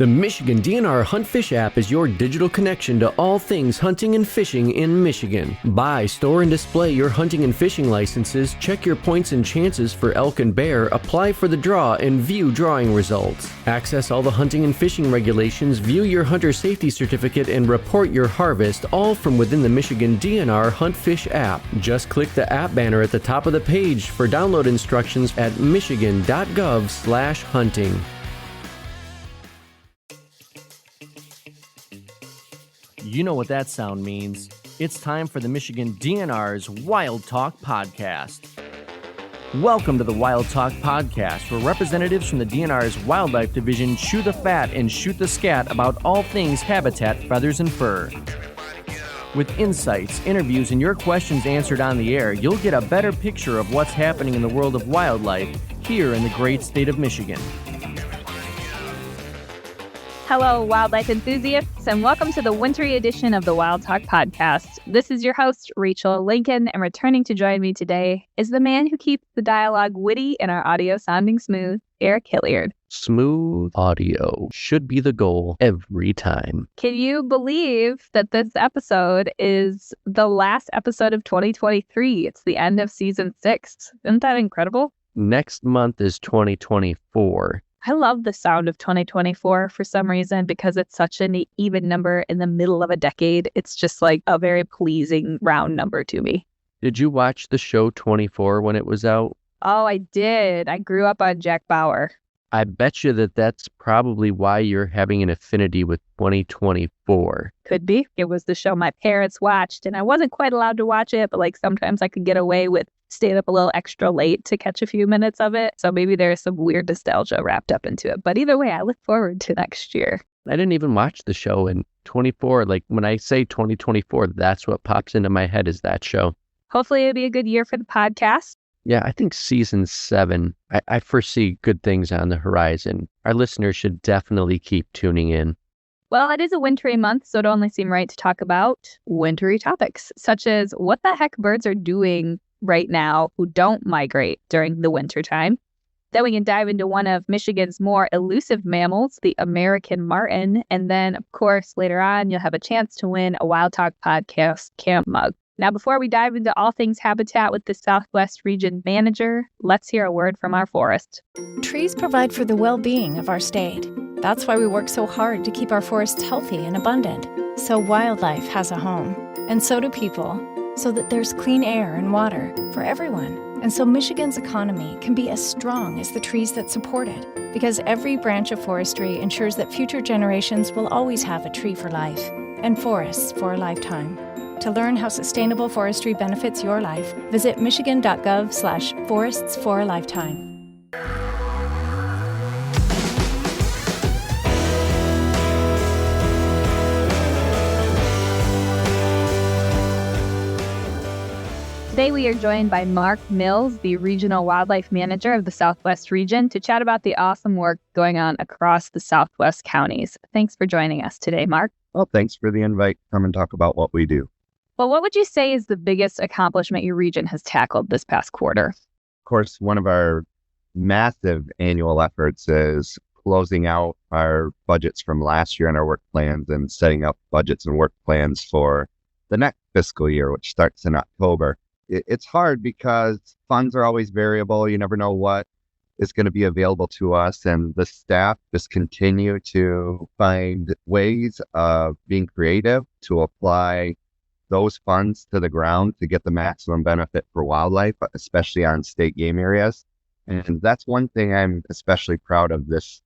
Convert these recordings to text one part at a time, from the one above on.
The Michigan DNR Hunt Fish app is your digital connection to all things hunting and fishing in Michigan. Buy, store, and display your hunting and fishing licenses, check your points and chances for elk and bear, apply for the draw, and view drawing results. Access all the hunting and fishing regulations, view your hunter safety certificate, and report your harvest, all from within the Michigan DNR Hunt Fish app. Just click the app banner at the top of the page for download instructions at michigan.gov/hunting. You know what that sound means. It's time for the Michigan DNR's Wildtalk Podcast. Welcome to the Wildtalk Podcast, where representatives from the DNR's Wildlife Division chew the fat and shoot the scat about all things habitat, feathers, and fur. With insights, interviews, and your questions answered on the air, you'll get a better picture of what's happening in the world of wildlife here in the great state of Michigan. Hello, wildlife enthusiasts, and welcome to the wintry edition of the Wildtalk Podcast. This is your host, Rachel Lincoln, and returning to join me today is the man who keeps the dialogue witty and our audio sounding smooth, Eric Hilliard. Smooth audio should be the goal every time. Can you believe that this episode is the last episode of 2023? It's the end of season 6. Isn't that incredible? Next month is 2024. I love the sound of 2024 for some reason because it's such an even number in the middle of a decade. It's just like a very pleasing round number to me. Did you watch the show 24 when it was out? Oh, I did. I grew up on Jack Bauer. I bet you that's probably why you're having an affinity with 2024. Could be. It was the show my parents watched, and I wasn't quite allowed to watch it, but like sometimes I could get away with staying up a little extra late to catch a few minutes of it. So maybe there's some weird nostalgia wrapped up into it. But either way, I look forward to next year. I didn't even watch the show in 24. Like when I say 2024, that's what pops into my head is that show. Hopefully it'll be a good year for the podcast. Yeah, I think season 7, I foresee good things on the horizon. Our listeners should definitely keep tuning in. Well, it is a wintry month, so it only seemed right to talk about wintry topics, such as what the heck birds are doing right now who don't migrate during the winter time. Then we can dive into one of Michigan's more elusive mammals, the American marten. And then, of course, later on, you'll have a chance to win a Wildtalk Podcast camp mug. Now, before we dive into all things habitat with the Southwest Region Manager, let's hear a word from our forest. Trees provide for the well-being of our state. That's why we work so hard to keep our forests healthy and abundant, so wildlife has a home. And so do people, so that there's clean air and water for everyone. And so Michigan's economy can be as strong as the trees that support it, because every branch of forestry ensures that future generations will always have a tree for life and forests for a lifetime. To learn how sustainable forestry benefits your life, visit michigan.gov/forests for a lifetime. Today we are joined by Mark Mills, the Regional Wildlife Manager of the Southwest Region, to chat about the awesome work going on across the Southwest counties. Thanks for joining us today, Mark. Well, thanks for the invite. Come and talk about what we do. Well, what would you say is the biggest accomplishment your region has tackled this past quarter? Of course, one of our massive annual efforts is closing out our budgets from last year and our work plans and setting up budgets and work plans for the next fiscal year, which starts in October. It's hard because funds are always variable. You never know what is going to be available to us. And the staff just continue to find ways of being creative to apply those funds to the ground to get the maximum benefit for wildlife, especially on state game areas. And that's one thing I'm especially proud of this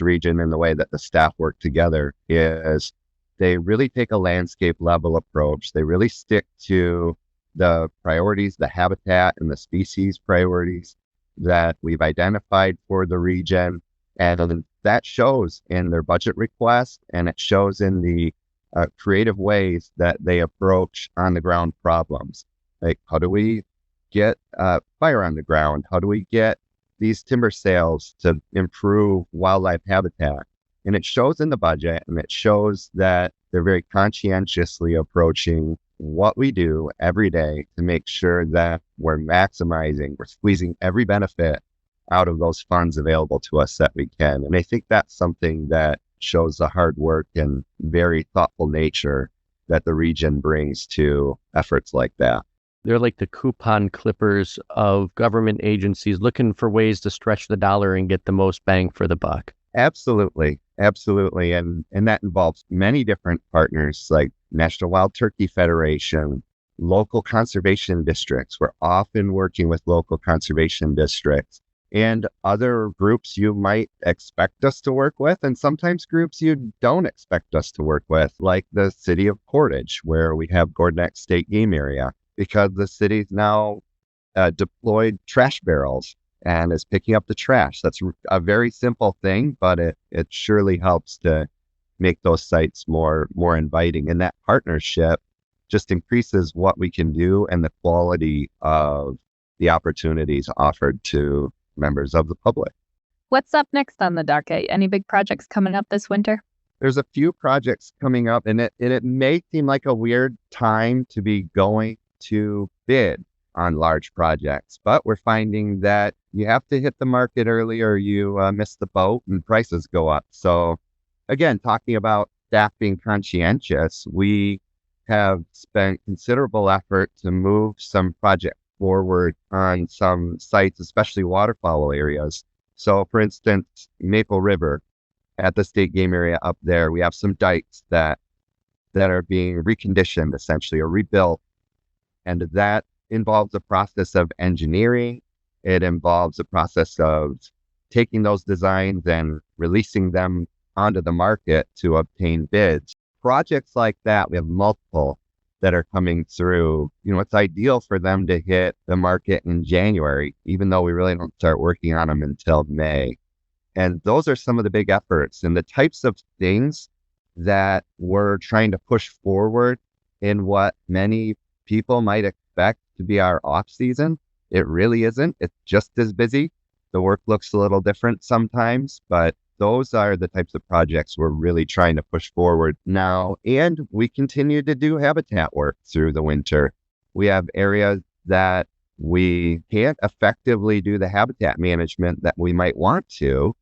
region and the way that the staff work together is they really take a landscape level approach. They really stick to the priorities, the habitat and the species priorities that we've identified for the region. And that shows in their budget requests, and it shows in the creative ways that they approach on the ground problems. Like, how do we get fire on the ground? How do we get these timber sales to improve wildlife habitat? And it shows in the budget, and it shows that they're very conscientiously approaching what we do every day to make sure that we're squeezing every benefit out of those funds available to us that we can. And I think that's something that shows the hard work and very thoughtful nature that the region brings to efforts like that. They're like the coupon clippers of government agencies looking for ways to stretch the dollar and get the most bang for the buck. Absolutely. Absolutely. And that involves many different partners like National Wild Turkey Federation, local conservation districts. We're often working with local conservation districts and other groups you might expect us to work with, and sometimes groups you don't expect us to work with, like the city of Portage, where we have Gordon State Game Area, because the city's now deployed trash barrels and is picking up the trash. That's a very simple thing, but it surely helps to make those sites more inviting. And that partnership just increases what we can do and the quality of the opportunities offered to members of the public. What's up next on the docket? Any big projects coming up this winter? There's a few projects coming up, and it may seem like a weird time to be going to bid on large projects, but we're finding that you have to hit the market early or you miss the boat and prices go up. So again, talking about staff being conscientious, we have spent considerable effort to move some projects forward on some sites, especially waterfowl areas. So for instance, Maple River at the state game area up there, we have some dikes that are being reconditioned essentially or rebuilt. And that involves a process of engineering. It involves a process of taking those designs and releasing them onto the market to obtain bids. Projects like that, we have multiple that are coming through. It's ideal for them to hit the market in January, even though we really don't start working on them until May. And those are some of the big efforts and the types of things that we're trying to push forward in what many people might expect to be our off season. It really isn't. It's just as busy. The work looks a little different sometimes, but those are the types of projects we're really trying to push forward now. And we continue to do habitat work through the winter. We have areas that we can't effectively do the habitat management that we might want to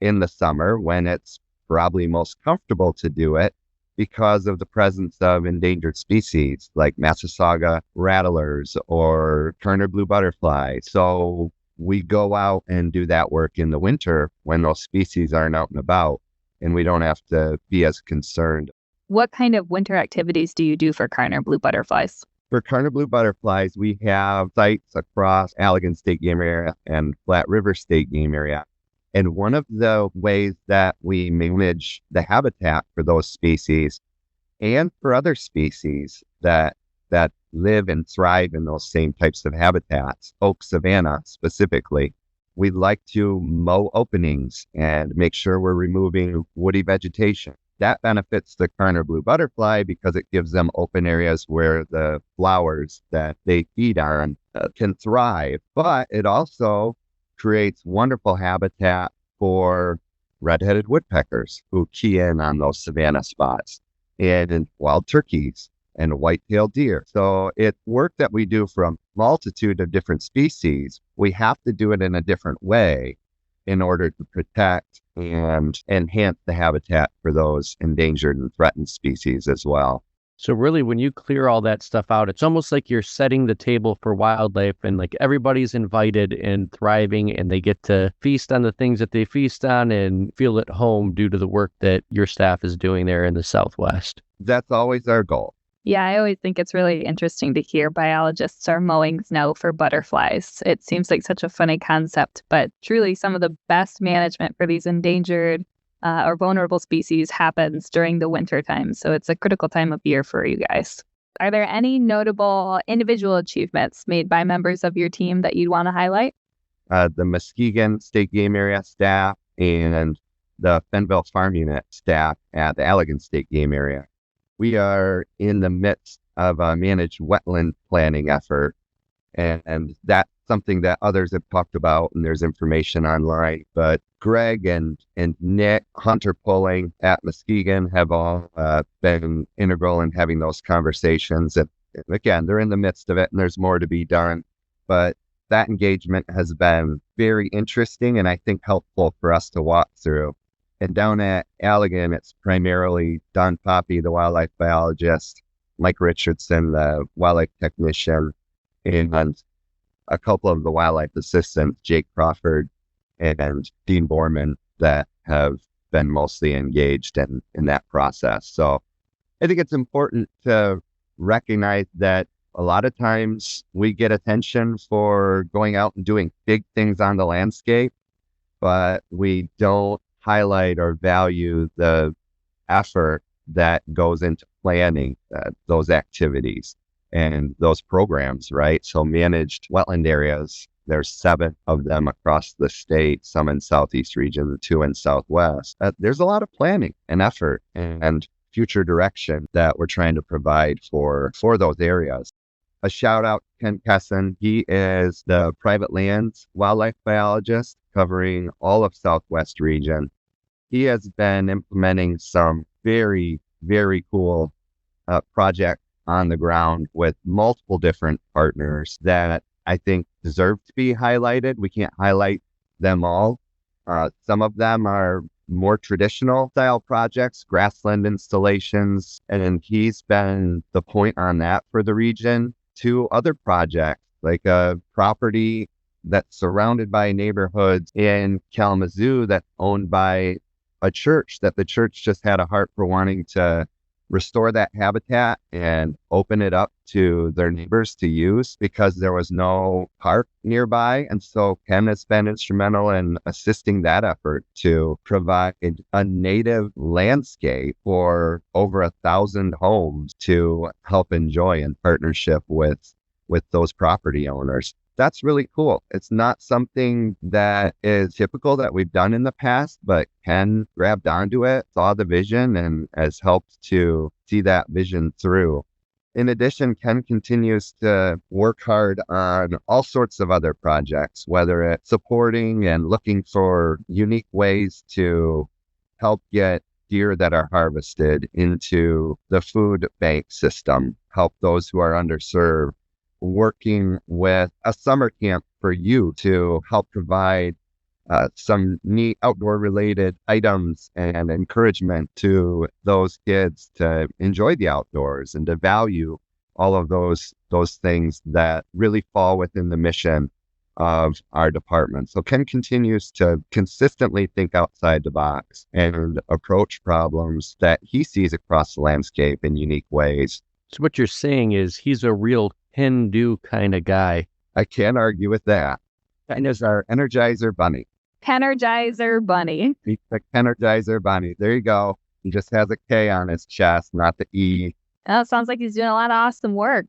in the summer when it's probably most comfortable to do it because of the presence of endangered species like Massasauga rattlers or Kerner blue butterfly. So we go out and do that work in the winter when those species aren't out and about, and we don't have to be as concerned. What kind of winter activities do you do for Kerner blue butterflies? For Kerner blue butterflies, we have sites across Allegan State Game Area and Flat River State Game Area. And one of the ways that we manage the habitat for those species and for other species that live and thrive in those same types of habitats, oak savanna specifically, we like to mow openings and make sure we're removing woody vegetation. That benefits the Kerner blue butterfly because it gives them open areas where the flowers that they feed on can thrive. But it also creates wonderful habitat for red-headed woodpeckers who key in on those savanna spots, and wild turkeys and white-tailed deer. So it's work that we do for a multitude of different species. We have to do it in a different way in order to protect and enhance the habitat for those endangered and threatened species as well. So really, when you clear all that stuff out, it's almost like you're setting the table for wildlife, and like everybody's invited and thriving, and they get to feast on the things that they feast on and feel at home due to the work that your staff is doing there in the Southwest. That's always our goal. Yeah, I always think it's really interesting to hear biologists are mowing snow for butterflies. It seems like such a funny concept, but truly some of the best management for these endangered or vulnerable species happens during the winter time. So it's a critical time of year for you guys. Are there any notable individual achievements made by members of your team that you'd want to highlight? The Muskegon State Game Area staff and the Fenville Farm Unit staff at the Allegan State Game Area. We are in the midst of a managed wetland planning effort, and that's something that others have talked about, and there's information online. But Greg and Nick Hunter Pulling at Muskegon have all been integral in having those conversations. And again, they're in the midst of it, and there's more to be done. But that engagement has been very interesting and I think helpful for us to walk through. And down at Allegan, it's primarily Don Poppy, the wildlife biologist, Mike Richardson, the wildlife technician, and a couple of the wildlife assistants, Jake Crawford and Dean Borman, that have been mostly engaged in that process. So I think it's important to recognize that a lot of times we get attention for going out and doing big things on the landscape, but we don't highlight or value the effort that goes into planning those activities and those programs, right? So managed wetland areas, there's 7 of them across the state, some in Southeast region, 2 in Southwest. There's a lot of planning and effort and future direction that we're trying to provide for those areas. A shout out to Ken Kesson. He is the private lands wildlife biologist covering all of Southwest region. He has been implementing some very, very cool projects on the ground with multiple different partners that I think deserve to be highlighted. We can't highlight them all. Some of them are more traditional style projects, grassland installations, and he's been the point on that for the region. To other projects, like a property that's surrounded by neighborhoods in Kalamazoo that's owned by a church, that the church just had a heart for wanting to restore that habitat and open it up to their neighbors to use because there was no park nearby. And so Ken has been instrumental in assisting that effort to provide a native landscape for over 1,000 homes to help enjoy in partnership with those property owners. That's really cool. It's not something that is typical that we've done in the past, but Ken grabbed onto it, saw the vision, and has helped to see that vision through. In addition, Ken continues to work hard on all sorts of other projects, whether it's supporting and looking for unique ways to help get deer that are harvested into the food bank system, help those who are underserved, working with a summer camp for youth to help provide some neat outdoor related items and encouragement to those kids to enjoy the outdoors and to value all of those things that really fall within the mission of our department. So Ken continues to consistently think outside the box and approach problems that he sees across the landscape in unique ways. So what you're saying is he's a real can-do kind of guy. I can't argue with that. Ken is our Energizer Bunny. Energizer Bunny. He's the Energizer Bunny. There you go. He just has a K on his chest, not the E. Oh, it sounds like he's doing a lot of awesome work.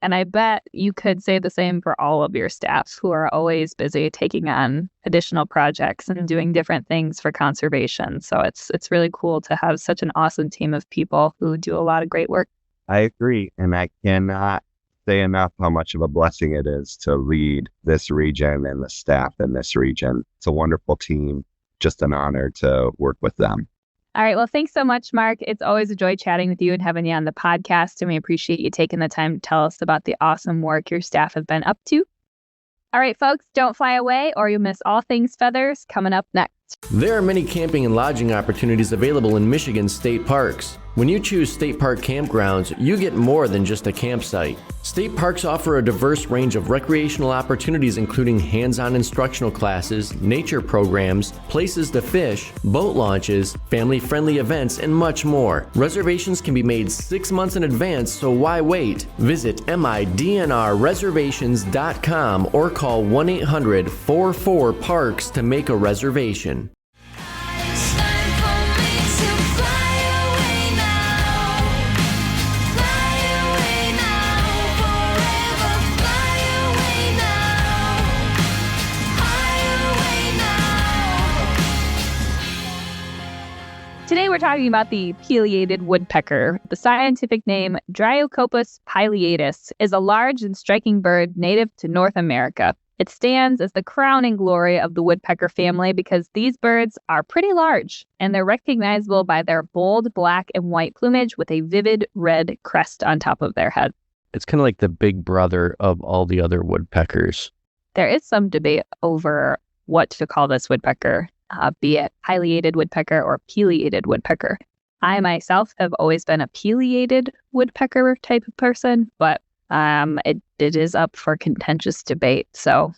And I bet you could say the same for all of your staff who are always busy taking on additional projects and doing different things for conservation. So it's really cool to have such an awesome team of people who do a lot of great work. I agree. And I cannot say enough how much of a blessing it is to lead this region and the staff in this region. It's a wonderful team. Just an honor to work with them. All right. Well, thanks so much, Mark. It's always a joy chatting with you and having you on the podcast. And we appreciate you taking the time to tell us about the awesome work your staff have been up to. All right, folks, don't fly away or you'll miss all things feathers coming up next. There are many camping and lodging opportunities available in Michigan state parks. When you choose state park campgrounds, you get more than just a campsite. State parks offer a diverse range of recreational opportunities including hands-on instructional classes, nature programs, places to fish, boat launches, family-friendly events, and much more. Reservations can be made 6 months in advance, so why wait? Visit midnrreservations.com or call 1-800-44-PARKS to make a reservation. Today we're talking about the pileated woodpecker. The scientific name Dryocopus pileatus is a large and striking bird native to North America. It stands as the crowning glory of the woodpecker family because these birds are pretty large and they're recognizable by their bold black and white plumage with a vivid red crest on top of their head. It's kind of like the big brother of all the other woodpeckers. There is some debate over what to call this woodpecker. be it pileated woodpecker or pileated woodpecker. I myself have always been a pileated woodpecker type of person, but it is up for contentious debate. So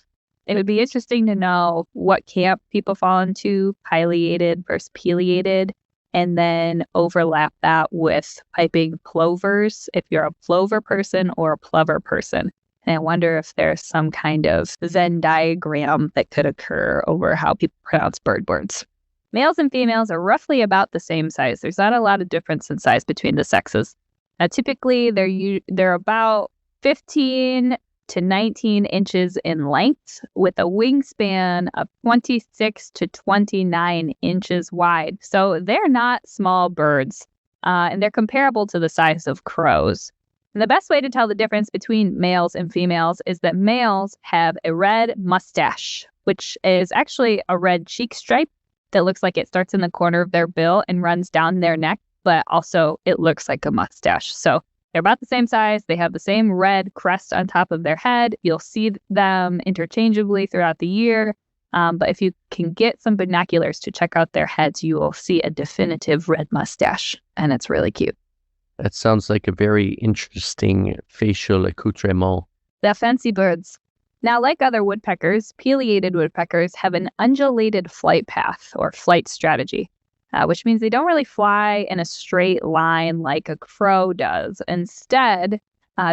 it would be interesting to know what camp people fall into, pileated versus pileated, and then overlap that with piping plovers, if you're a plover person or a plover person. And I wonder if there's some kind of Venn diagram that could occur over how people pronounce bird words. Males and females are roughly about the same size. There's not a lot of difference in size between the sexes. Now, typically, they're about 15 to 19 inches in length with a wingspan of 26 to 29 inches wide. So they're not small birds, and they're comparable to the size of crows. And the best way to tell the difference between males and females is that males have a red mustache, which is actually a red cheek stripe that looks like it starts in the corner of their bill and runs down their neck, but also it looks like a mustache. So they're about the same size. They have the same red crest on top of their head. You'll see them interchangeably throughout the year. But if you can get some binoculars to check out their heads, you will see a definitive red mustache, and it's really cute. That sounds like a very interesting facial accoutrement. The fancy birds. Now, like other woodpeckers, pileated woodpeckers have an undulated flight path or flight strategy, which means they don't really fly in a straight line like a crow does. Instead,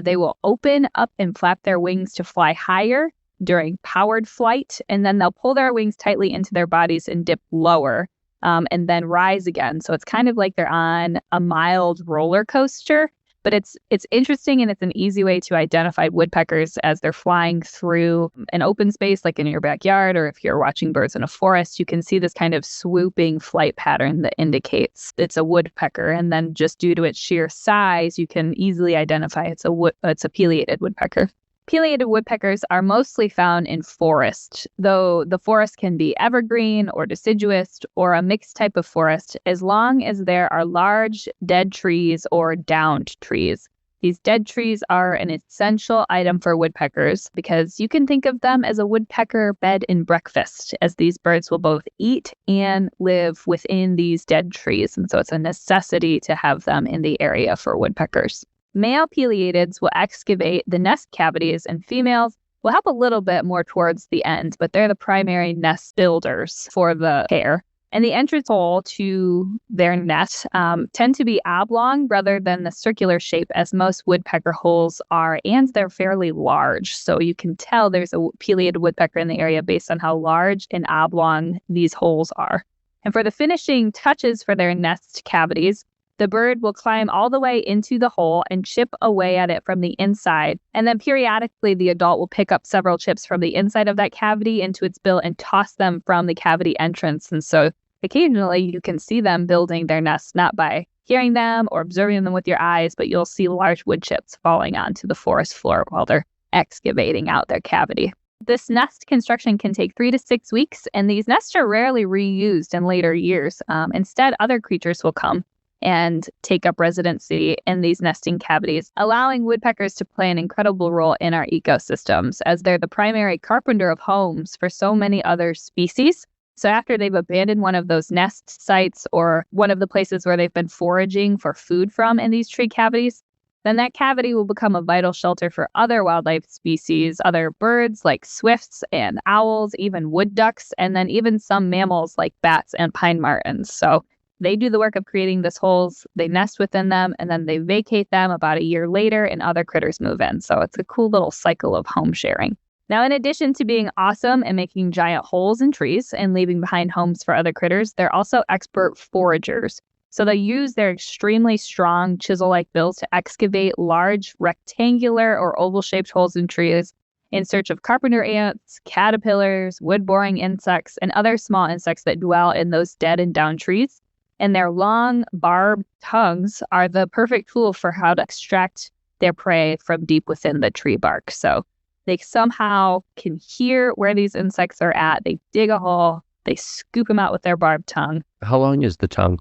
they will open up and flap their wings to fly higher during powered flight, and then they'll pull their wings tightly into their bodies and dip lower, and then rise again. So it's kind of like they're on a mild roller coaster. But it's interesting, and it's an easy way to identify woodpeckers as they're flying through an open space like in your backyard, or if you're watching birds in a forest, you can see this kind of swooping flight pattern that indicates it's a woodpecker. And then just due to its sheer size, you can easily identify it's a pileated woodpecker. Pileated woodpeckers are mostly found in forest, though the forest can be evergreen or deciduous or a mixed type of forest as long as there are large dead trees or downed trees. These dead trees are an essential item for woodpeckers because you can think of them as a woodpecker bed and breakfast, as these birds will both eat and live within these dead trees. And so it's a necessity to have them in the area for woodpeckers. Male pileatids will excavate the nest cavities, and females will help a little bit more towards the end, but they're the primary nest builders for the pair. And the entrance hole to their nest tend to be oblong rather than the circular shape as most woodpecker holes are, and they're fairly large. So you can tell there's a pileated woodpecker in the area based on how large and oblong these holes are. And for the finishing touches for their nest cavities, the bird will climb all the way into the hole and chip away at it from the inside. And then periodically, the adult will pick up several chips from the inside of that cavity into its bill and toss them from the cavity entrance. And so occasionally you can see them building their nests, not by hearing them or observing them with your eyes, but you'll see large wood chips falling onto the forest floor while they're excavating out their cavity. This nest construction can take 3 to 6 weeks, and these nests are rarely reused in later years. Instead, other creatures will come and take up residency in these nesting cavities, allowing woodpeckers to play an incredible role in our ecosystems as they're the primary carpenter of homes for so many other species. So after they've abandoned one of those nest sites or one of the places where they've been foraging for food from in these tree cavities, then that cavity will become a vital shelter for other wildlife species, other birds like swifts and owls, even wood ducks, and then even some mammals like bats and pine martens. So they do the work of creating these holes, they nest within them, and then they vacate them about a year later and other critters move in. So it's a cool little cycle of home sharing. Now, in addition to being awesome and making giant holes in trees and leaving behind homes for other critters, they're also expert foragers. So they use their extremely strong chisel-like bills to excavate large rectangular or oval-shaped holes in trees in search of carpenter ants, caterpillars, wood-boring insects, and other small insects that dwell in those dead and down trees. And their long, barbed tongues are the perfect tool for how to extract their prey from deep within the tree bark. So they somehow can hear where these insects are at. They dig a hole, they scoop them out with their barbed tongue. How long is the tongue?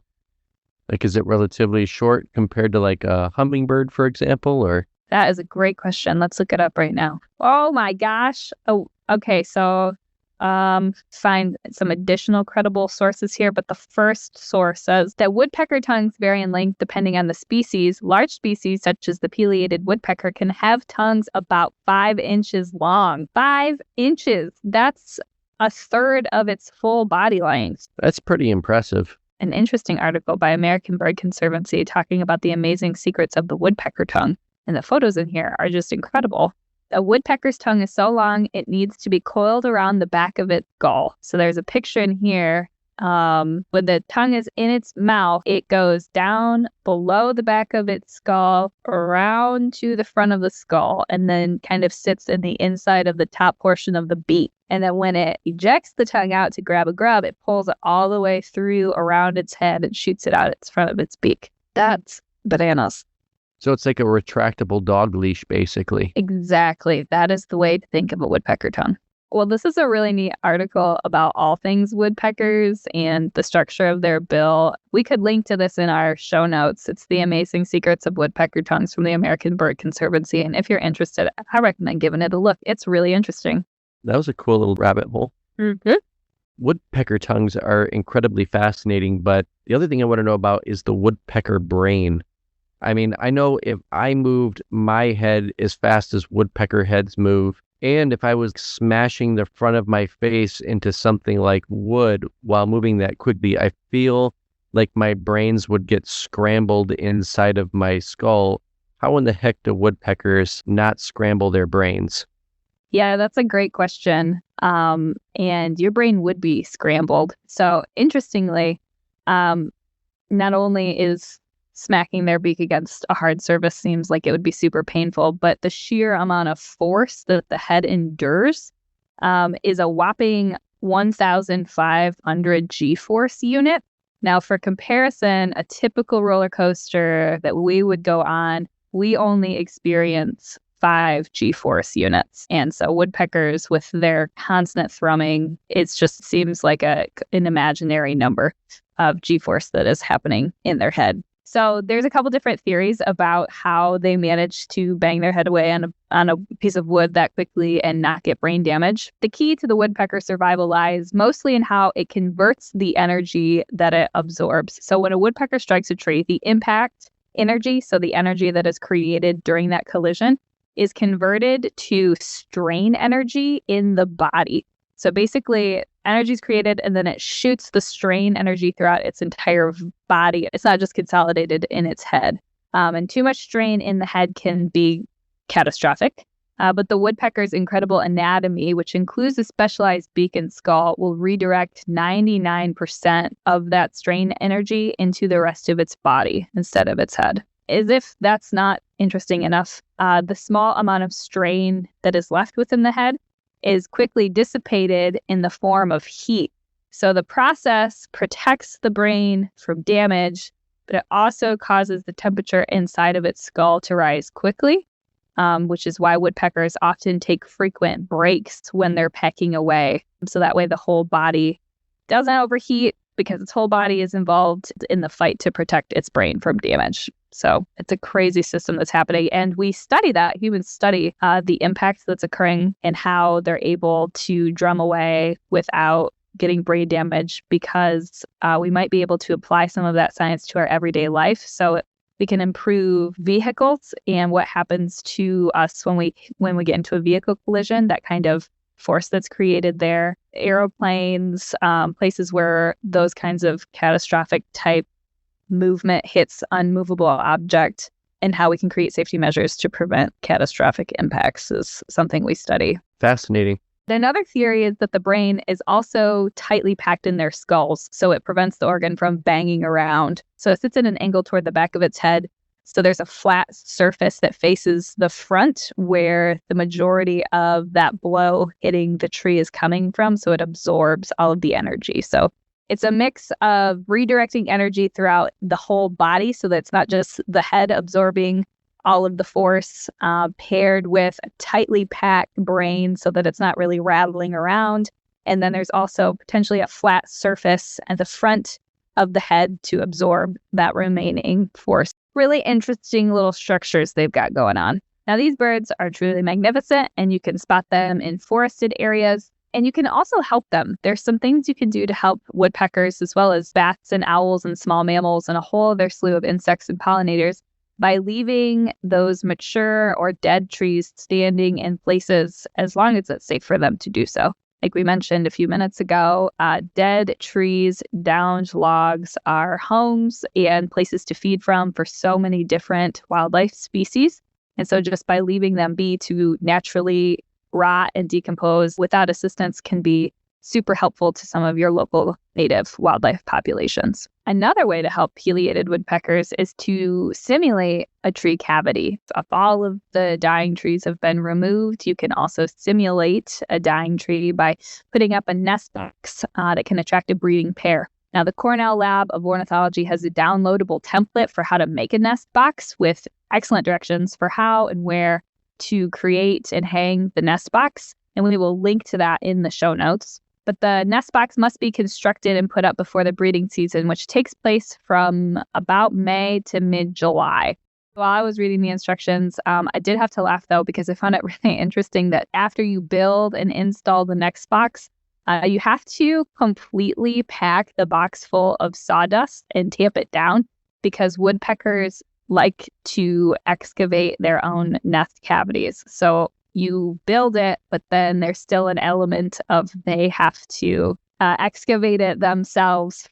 Like, is it relatively short compared to like a hummingbird, for example, or? That is a great question. Let's look it up right now. Oh my gosh. Oh, okay. So find some additional credible sources here, but the first source says that woodpecker tongues vary in length depending on the species. Large species, such as the pileated woodpecker, can have tongues about 5 inches long. 5 inches! That's a third of its full body length. That's pretty impressive. An interesting article by American Bird Conservancy talking about the amazing secrets of the woodpecker tongue. And the photos in here are just incredible. A woodpecker's tongue is so long, it needs to be coiled around the back of its skull. So there's a picture in here. When the tongue is in its mouth, it goes down below the back of its skull, around to the front of the skull, and then kind of sits in the inside of the top portion of the beak. And then when it ejects the tongue out to grab a grub, it pulls it all the way through around its head and shoots it out its front of its beak. That's bananas. So it's like a retractable dog leash, basically. Exactly. That is the way to think of a woodpecker tongue. Well, this is a really neat article about all things woodpeckers and the structure of their bill. We could link to this in our show notes. It's The Amazing Secrets of Woodpecker Tongues from the American Bird Conservancy. And if you're interested, I recommend giving it a look. It's really interesting. That was a cool little rabbit hole. Mm-hmm. Woodpecker tongues are incredibly fascinating, but the other thing I want to know about is the woodpecker brain. I mean, I know if I moved my head as fast as woodpecker heads move, and if I was smashing the front of my face into something like wood while moving that quickly, I feel like my brains would get scrambled inside of my skull. How in the heck do woodpeckers not scramble their brains? Yeah, that's a great question. And your brain would be scrambled. So interestingly, not only is smacking their beak against a hard surface seems like it would be super painful, but the sheer amount of force that the head endures is a whopping 1,500 G-force unit. Now, for comparison, a typical roller coaster that we would go on, we only experience 5 G-force units. And so woodpeckers, with their constant thrumming, it just seems like an imaginary number of G-force that is happening in their head. So there's a couple different theories about how they manage to bang their head away on a piece of wood that quickly and not get brain damage. The key to the woodpecker survival lies mostly in how it converts the energy that it absorbs. So when a woodpecker strikes a tree, the impact energy, so the energy that is created during that collision, is converted to strain energy in the body. So basically, energy is created and then it shoots the strain energy throughout its entire body. It's not just consolidated in its head. And too much strain in the head can be catastrophic. But the woodpecker's incredible anatomy, which includes a specialized beak and skull, will redirect 99% of that strain energy into the rest of its body instead of its head. As if that's not interesting enough, the small amount of strain that is left within the head is quickly dissipated in the form of heat. So the process protects the brain from damage, but it also causes the temperature inside of its skull to rise quickly, which is why woodpeckers often take frequent breaks when they're pecking away. So that way the whole body doesn't overheat because its whole body is involved in the fight to protect its brain from damage. So it's a crazy system that's happening. And we study that. Humans study the impact that's occurring and how they're able to drum away without getting brain damage, because we might be able to apply some of that science to our everyday life. So we can improve vehicles and what happens to us when we get into a vehicle collision, that kind of force that's created there. Airplanes, places where those kinds of catastrophic type movement hits unmovable object, and how we can create safety measures to prevent catastrophic impacts is something we study. Fascinating. Another theory is that the brain is also tightly packed in their skulls, so it prevents the organ from banging around. So it sits at an angle toward the back of its head. So there's a flat surface that faces the front where the majority of that blow hitting the tree is coming from, so it absorbs all of the energy. So it's a mix of redirecting energy throughout the whole body, so that it's not just the head absorbing all of the force, paired with a tightly packed brain so that it's not really rattling around. And then there's also potentially a flat surface at the front of the head to absorb that remaining force. Really interesting little structures they've got going on. Now, these birds are truly magnificent, and you can spot them in forested areas. And you can also help them. There's some things you can do to help woodpeckers as well as bats and owls and small mammals and a whole other slew of insects and pollinators by leaving those mature or dead trees standing in places as long as it's safe for them to do so. Like we mentioned a few minutes ago, dead trees, downed logs are homes and places to feed from for so many different wildlife species. And so just by leaving them be to naturally rot and decompose without assistance can be super helpful to some of your local native wildlife populations. Another way to help pileated woodpeckers is to simulate a tree cavity. If all of the dying trees have been removed, you can also simulate a dying tree by putting up a nest box that can attract a breeding pair. Now, the Cornell Lab of Ornithology has a downloadable template for how to make a nest box with excellent directions for how and where to create and hang the nest box. And we will link to that in the show notes. But the nest box must be constructed and put up before the breeding season, which takes place from about May to mid-July. While I was reading the instructions, I did have to laugh, though, because I found it really interesting that after you build and install the nest box, you have to completely pack the box full of sawdust and tamp it down because woodpeckers like to excavate their own nest cavities. So you build it, but then there's still an element of they have to excavate it themselves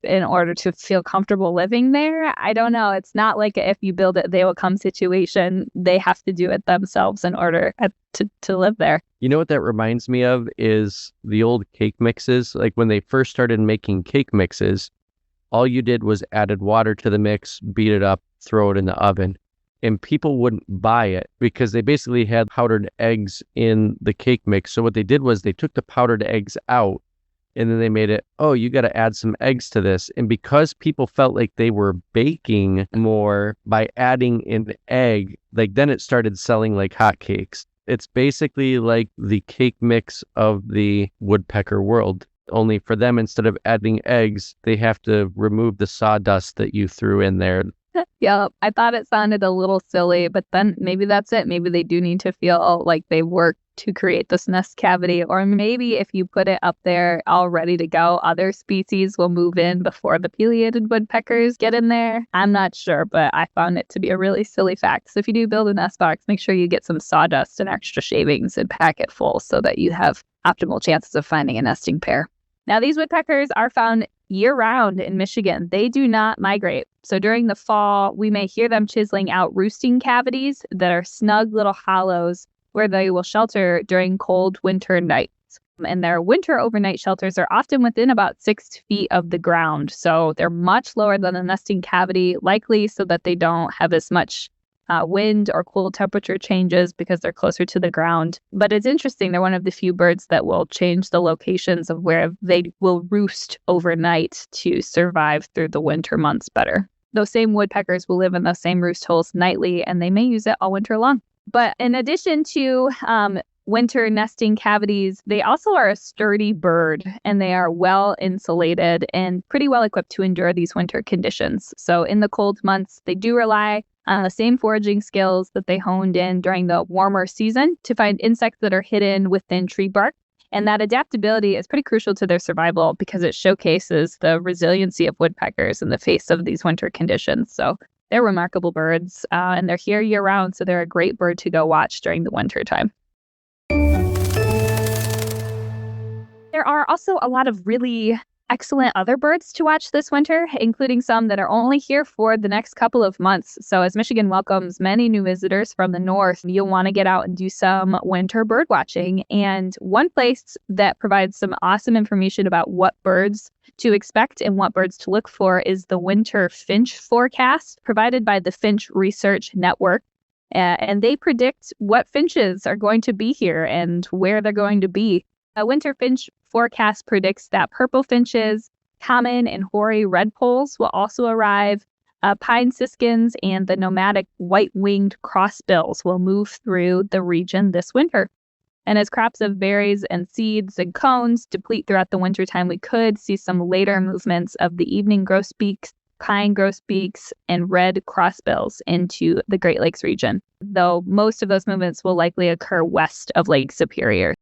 in order to feel comfortable living there. I don't know. It's not like if you build it, they will come situation. They have to do it themselves in order to live there. You know what that reminds me of is the old cake mixes. Like when they first started making cake mixes, all you did was added water to the mix, beat it up, throw it in the oven. And people wouldn't buy it because they basically had powdered eggs in the cake mix. So what they did was they took the powdered eggs out and then they made it, oh, you got to add some eggs to this. And because people felt like they were baking more by adding an egg, like then it started selling like hotcakes. It's basically like the cake mix of the woodpecker world. Only for them, instead of adding eggs, they have to remove the sawdust that you threw in there. Yeah, I thought it sounded a little silly, but then maybe that's it. Maybe they do need to feel like they worked to create this nest cavity, or maybe if you put it up there all ready to go, other species will move in before the pileated woodpeckers get in there. I'm not sure, but I found it to be a really silly fact. So if you do build a nest box, make sure you get some sawdust and extra shavings and pack it full so that you have optimal chances of finding a nesting pair. Now, these woodpeckers are found year-round in Michigan. They do not migrate. So during the fall, we may hear them chiseling out roosting cavities that are snug little hollows where they will shelter during cold winter nights. And their winter overnight shelters are often within about 6 feet of the ground. So they're much lower than a nesting cavity, likely so that they don't have as much wind or cool temperature changes because they're closer to the ground. But it's interesting, they're one of the few birds that will change the locations of where they will roost overnight to survive through the winter months better. Those same woodpeckers will live in those same roost holes nightly, and they may use it all winter long. But in addition to winter nesting cavities, they also are a sturdy bird, and they are well insulated and pretty well equipped to endure these winter conditions. So in the cold months, they do rely on the same foraging skills that they honed in during the warmer season to find insects that are hidden within tree bark. And that adaptability is pretty crucial to their survival because it showcases the resiliency of woodpeckers in the face of these winter conditions. So they're remarkable birds, and they're here year-round, so they're a great bird to go watch during the winter time. There are also a lot of really excellent other birds to watch this winter, including some that are only here for the next couple of months. So as Michigan welcomes many new visitors from the north, you'll want to get out and do some winter bird watching. And one place that provides some awesome information about what birds to expect and what birds to look for is the winter finch forecast provided by the Finch Research Network. And they predict what finches are going to be here and where they're going to be. A winter finch forecast predicts that purple finches, common and hoary redpolls will also arrive. Pine siskins and the nomadic white-winged crossbills will move through the region this winter. And as crops of berries and seeds and cones deplete throughout the wintertime, we could see some later movements of the evening grosbeaks, pine grosbeaks, and red crossbills into the Great Lakes region, though most of those movements will likely occur west of Lake Superior.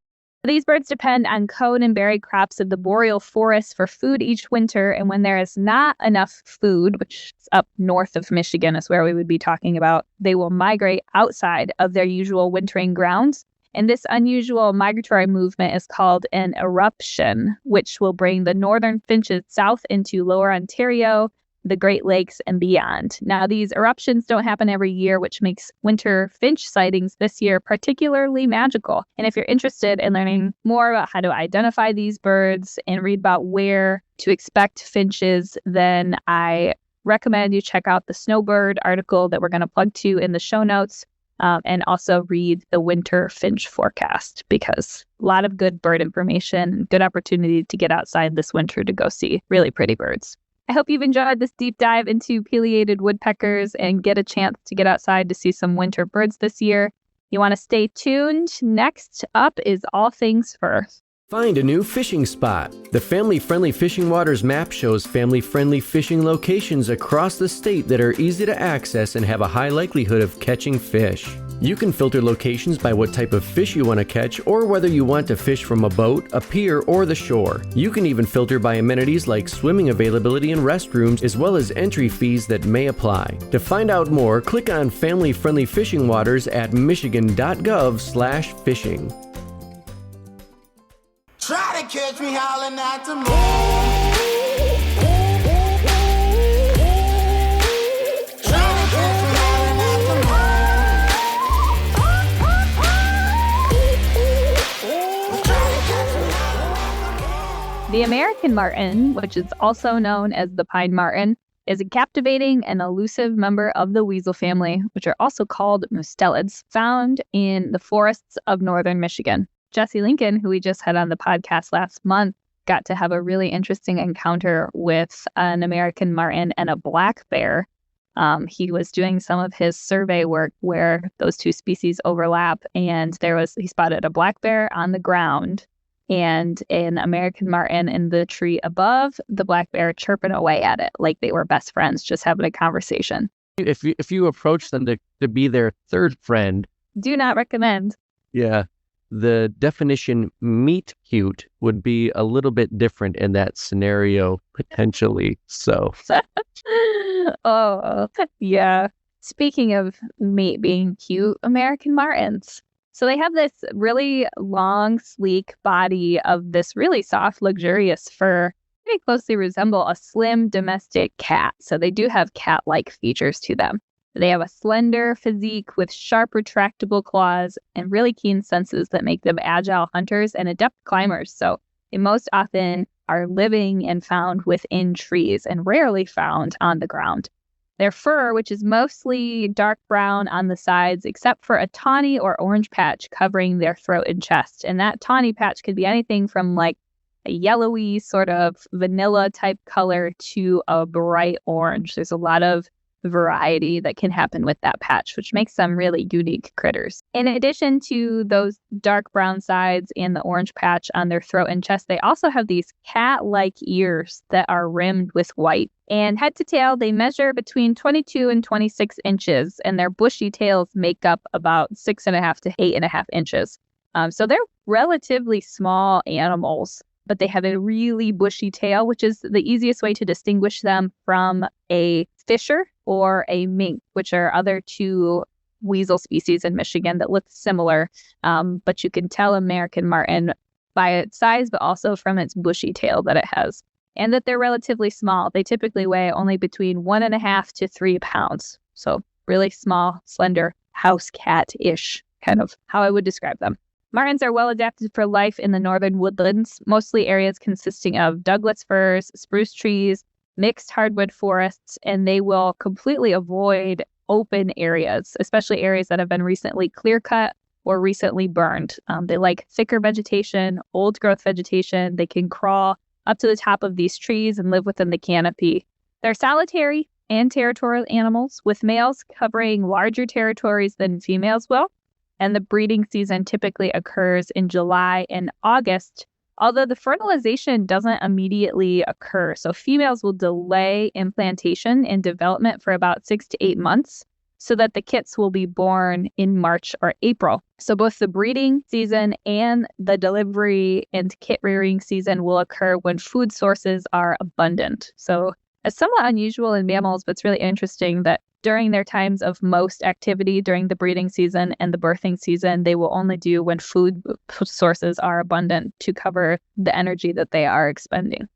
These birds depend on cone and berry crops of the boreal forest for food each winter, and when there is not enough food, which is up north of Michigan is where we would be talking about, they will migrate outside of their usual wintering grounds. And this unusual migratory movement is called an eruption, which will bring the northern finches south into lower Ontario, the Great Lakes, and beyond. Now, these eruptions don't happen every year, which makes winter finch sightings this year particularly magical. And if you're interested in learning more about how to identify these birds and read about where to expect finches, then I recommend you check out the Snowbird article that we're going to plug to in the show notes, and also read the winter finch forecast, because a lot of good bird information, good opportunity to get outside this winter to go see really pretty birds. I hope you've enjoyed this deep dive into pileated woodpeckers and get a chance to get outside to see some winter birds this year. You want to stay tuned. Next up is All Things Fur. Find a new fishing spot. The Family Friendly Fishing Waters map shows family-friendly fishing locations across the state that are easy to access and have a high likelihood of catching fish. You can filter locations by what type of fish you want to catch or whether you want to fish from a boat, a pier, or the shore. You can even filter by amenities like swimming availability and restrooms, as well as entry fees that may apply. To find out more, click on Family Friendly Fishing Waters at michigan.gov/fishing. Try to catch me howling at the moon. The American marten, which is also known as the pine marten, is a captivating and elusive member of the weasel family, which are also called mustelids, found in the forests of northern Michigan. Jesse Lincoln, who we just had on the podcast last month, got to have a really interesting encounter with an American marten and a black bear. He was doing some of his survey work where those two species overlap, and he spotted a black bear on the ground and an American marten in the tree above, the black bear chirping away at it like they were best friends, just having a conversation. If you approach them to be their third friend, do not recommend. Yeah, the definition meet cute would be a little bit different in that scenario, potentially. So, oh yeah. Speaking of meat being cute, American martens. So they have this really long, sleek body of this really soft, luxurious fur. Very closely resemble a slim domestic cat. So they do have cat-like features to them. They have a slender physique with sharp, retractable claws and really keen senses that make them agile hunters and adept climbers. So they most often are living and found within trees and rarely found on the ground. Their fur, which is mostly dark brown on the sides, except for a tawny or orange patch covering their throat and chest. And that tawny patch could be anything from like a yellowy sort of vanilla type color to a bright orange. There's a lot of variety that can happen with that patch, which makes them really unique critters. In addition to those dark brown sides and the orange patch on their throat and chest, they also have these cat-like ears that are rimmed with white. And head to tail, they measure between 22 and 26 inches, and their bushy tails make up about 6.5 to 8.5 inches. So they're relatively small animals, but they have a really bushy tail, which is the easiest way to distinguish them from a fisher or a mink, which are other two weasel species in Michigan that look similar. But you can tell American marten by its size, but also from its bushy tail that it has. And that they're relatively small. They typically weigh only between 1.5 to 3 pounds. So really small, slender, house cat-ish, kind of how I would describe them. Martens are well adapted for life in the northern woodlands, mostly areas consisting of Douglas firs, spruce trees, mixed hardwood forests, and they will completely avoid open areas, especially areas that have been recently clear-cut or recently burned. They like thicker vegetation, old-growth vegetation. They can crawl up to the top of these trees and live within the canopy. They're solitary and territorial animals, with males covering larger territories than females will. And the breeding season typically occurs in July and August, although the fertilization doesn't immediately occur. So females will delay implantation and development for about 6 to 8 months. so that the kits will be born in March or April. So both the breeding season and the delivery and kit rearing season will occur when food sources are abundant. So it's somewhat unusual in mammals, but it's really interesting that during their times of most activity during the breeding season and the birthing season, they will only do when food sources are abundant to cover the energy that they are expending.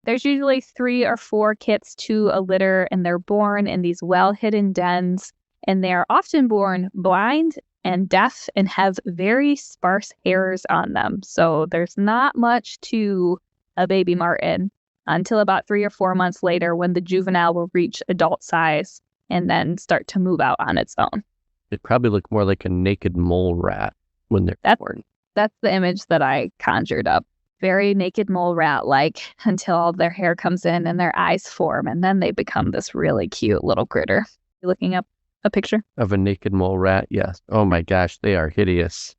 There's usually 3 or 4 kits to a litter, and they're born in these well-hidden dens, and they are often born blind and deaf and have very sparse hairs on them. So there's not much to a baby marten until about 3 or 4 months later, when the juvenile will reach adult size and then start to move out on its own. It probably look more like a naked mole rat when they're born. That's the image that I conjured up. Very naked mole rat-like until all their hair comes in and their eyes form, and then they become this really cute little critter. You looking up a picture of a naked mole rat? Yes. Oh my gosh, they are hideous.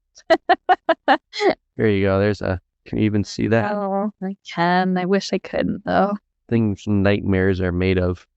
Here you go. Can you even see that? Oh, I can. I wish I couldn't, though. Things nightmares are made of.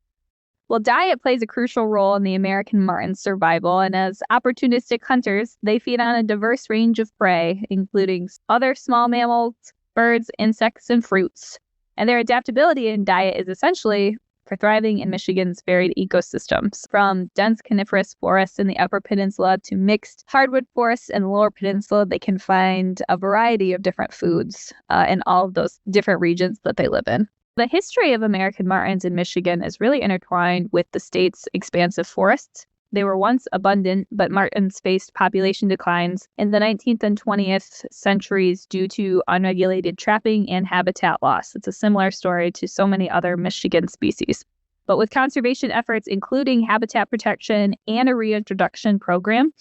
Well, diet plays a crucial role in the American marten's survival, and as opportunistic hunters, they feed on a diverse range of prey, including other small mammals, birds, insects, and fruits. And their adaptability in diet is essentially for thriving in Michigan's varied ecosystems, from dense coniferous forests in the Upper Peninsula to mixed hardwood forests in the Lower Peninsula. They can find a variety of different foods in all of those different regions that they live in. The history of American martens in Michigan is really intertwined with the state's expansive forests. They were once abundant, but martens faced population declines in the 19th and 20th centuries due to unregulated trapping and habitat loss. It's a similar story to so many other Michigan species. But with conservation efforts, including habitat protection and a reintroduction program,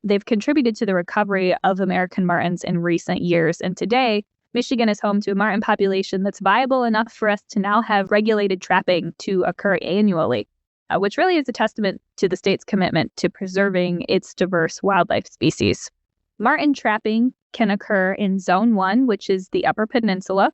they've contributed to the recovery of American martens in recent years. And today, Michigan is home to a marten population that's viable enough for us to now have regulated trapping to occur annually, which really is a testament to the state's commitment to preserving its diverse wildlife species. Marten trapping can occur in Zone 1, which is the Upper Peninsula,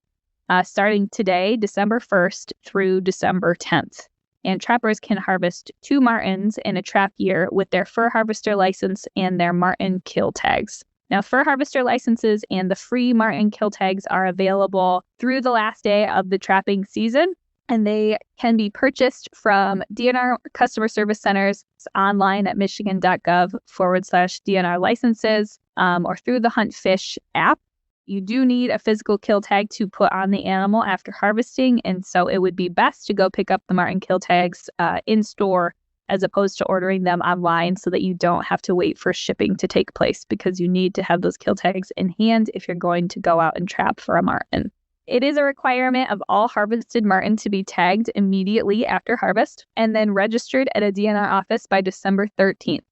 starting today, December 1st through December 10th. And trappers can harvest 2 martens in a trap year with their fur harvester license and their marten kill tags. Now, fur harvester licenses and the free marten kill tags are available through the last day of the trapping season, and they can be purchased from DNR customer service centers online at michigan.gov/DNR licenses or through the Hunt Fish app. You do need a physical kill tag to put on the animal after harvesting, and so it would be best to go pick up the marten kill tags in store as opposed to ordering them online, so that you don't have to wait for shipping to take place, because you need to have those kill tags in hand if you're going to go out and trap for a marten. It is a requirement of all harvested marten to be tagged immediately after harvest and then registered at a DNR office by December 13th.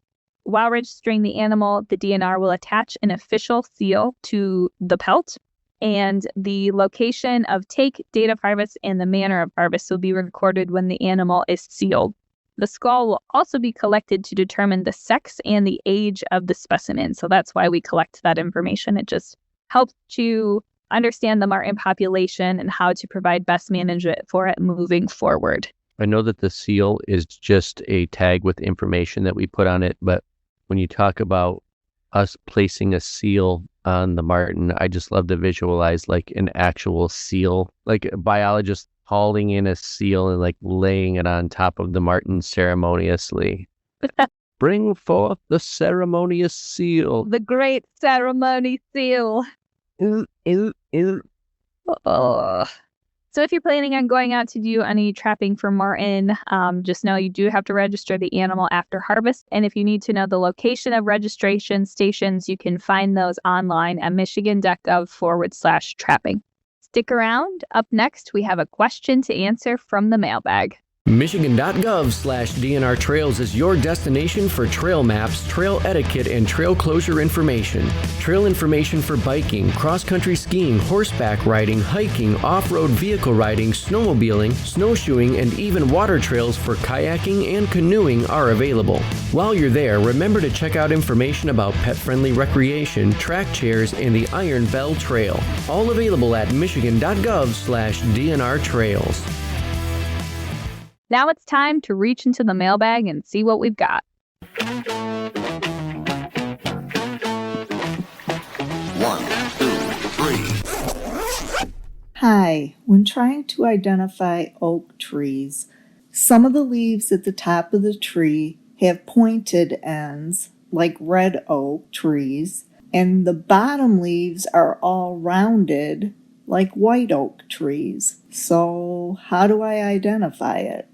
While registering the animal, the DNR will attach an official seal to the pelt, and the location of take, date of harvest, and the manner of harvest will be recorded when the animal is sealed. The skull will also be collected to determine the sex and the age of the specimen. So that's why we collect that information. It just helps to understand the marten population and how to provide best management for it moving forward. I know that the seal is just a tag with information that we put on it, but when you talk about us placing a seal on the marten, I just love to visualize like an actual seal, like a biologist hauling in a seal and like laying it on top of the marten ceremoniously. Bring forth the ceremonious seal. The great ceremony seal. Oh. So if you're planning on going out to do any trapping for marten, just know you do have to register the animal after harvest. And if you need to know the location of registration stations, you can find those online at michigan.gov/trapping. Stick around. Up next, we have a question to answer from the mailbag. Michigan.gov/DNR Trails is your destination for trail maps, trail etiquette, and trail closure information. Trail information for biking, cross-country skiing, horseback riding, hiking, off-road vehicle riding, snowmobiling, snowshoeing, and even water trails for kayaking and canoeing are available. While you're there, remember to check out information about pet-friendly recreation, track chairs, and the Iron Bell Trail. All available at Michigan.gov/DNR Trails. Now it's time to reach into the mailbag and see what we've got. One, two, three. Hi. When trying to identify oak trees, some of the leaves at the top of the tree have pointed ends, like red oak trees, and the bottom leaves are all rounded, like white oak trees. So, how do I identify it?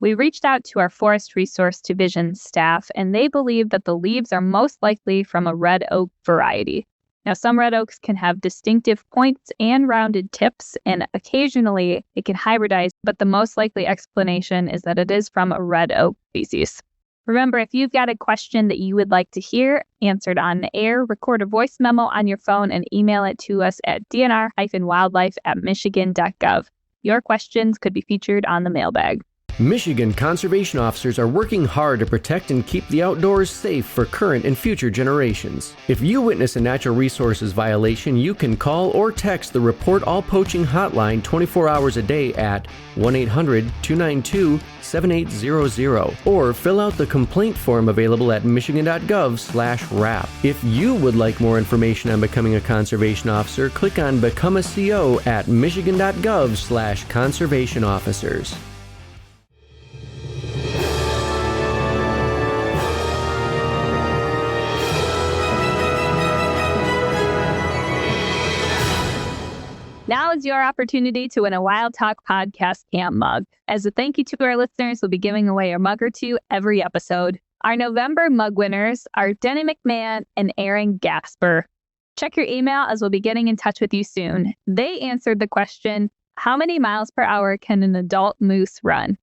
We reached out to our Forest Resource Division staff, and they believe that the leaves are most likely from a red oak variety. Now, some red oaks can have distinctive points and rounded tips, and occasionally it can hybridize, but the most likely explanation is that it is from a red oak species. Remember, if you've got a question that you would like to hear answered on the air, record a voice memo on your phone and email it to us at dnr-wildlife@michigan.gov. Your questions could be featured on the mailbag. Michigan conservation officers are working hard to protect and keep the outdoors safe for current and future generations. If you witness a natural resources violation, you can call or text the Report All Poaching hotline 24 hours a day at 1-800-292-7800 or fill out the complaint form available at michigan.gov/RAP. If you would like more information on becoming a conservation officer, click on Become a CO at michigan.gov/conservation officers. Now is your opportunity to win a Wildtalk Podcast Camp mug. As a thank you to our listeners, we'll be giving away a mug or two every episode. Our November mug winners are Denny McMahon and Aaron Gasper. Check your email as we'll be getting in touch with you soon. They answered the question, how many miles per hour can an adult moose run?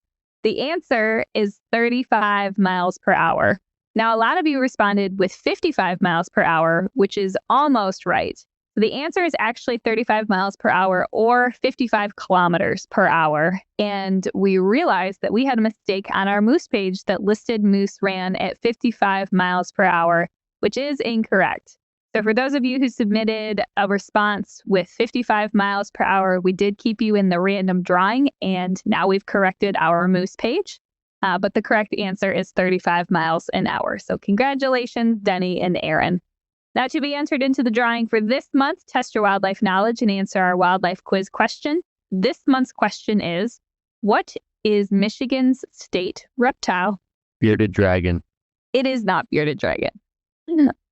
The answer is 35 miles per hour. Now, a lot of you responded with 55 miles per hour, which is almost right. The answer is actually 35 miles per hour or 55 kilometers per hour. And we realized that we had a mistake on our moose page that listed moose ran at 55 miles per hour, which is incorrect. So for those of you who submitted a response with 55 miles per hour, we did keep you in the random drawing, and now we've corrected our moose page. But the correct answer is 35 miles an hour. So congratulations, Denny and Aaron. Now, to be entered into the drawing for this month, test your wildlife knowledge and answer our wildlife quiz question. This month's question is, what is Michigan's state reptile? Bearded dragon. It is not bearded dragon,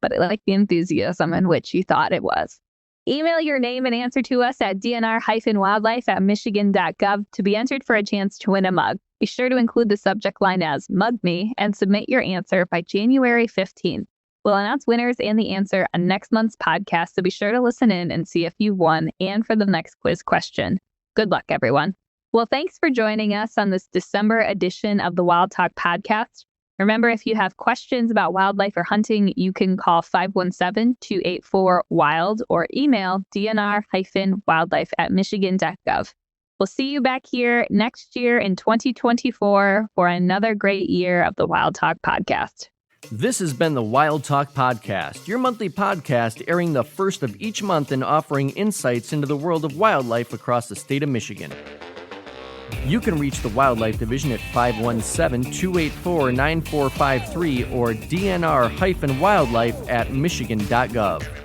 but I like the enthusiasm in which you thought it was. Email your name and answer to us at dnr-wildlife@michigan.gov to be entered for a chance to win a mug. Be sure to include the subject line as Mug Me and submit your answer by January 15th. We'll announce winners and the answer on next month's podcast, so be sure to listen in and see if you won and for the next quiz question. Good luck, everyone. Well, thanks for joining us on this December edition of the Wildtalk Podcast. Remember, if you have questions about wildlife or hunting, you can call 517-284-WILD or email dnr-wildlife@michigan.gov. We'll see you back here next year in 2024 for another great year of the Wildtalk Podcast. This has been the Wildtalk Podcast, your monthly podcast airing the first of each month and offering insights into the world of wildlife across the state of Michigan. You can reach the Wildlife Division at 517-284-9453 or dnr-wildlife@michigan.gov.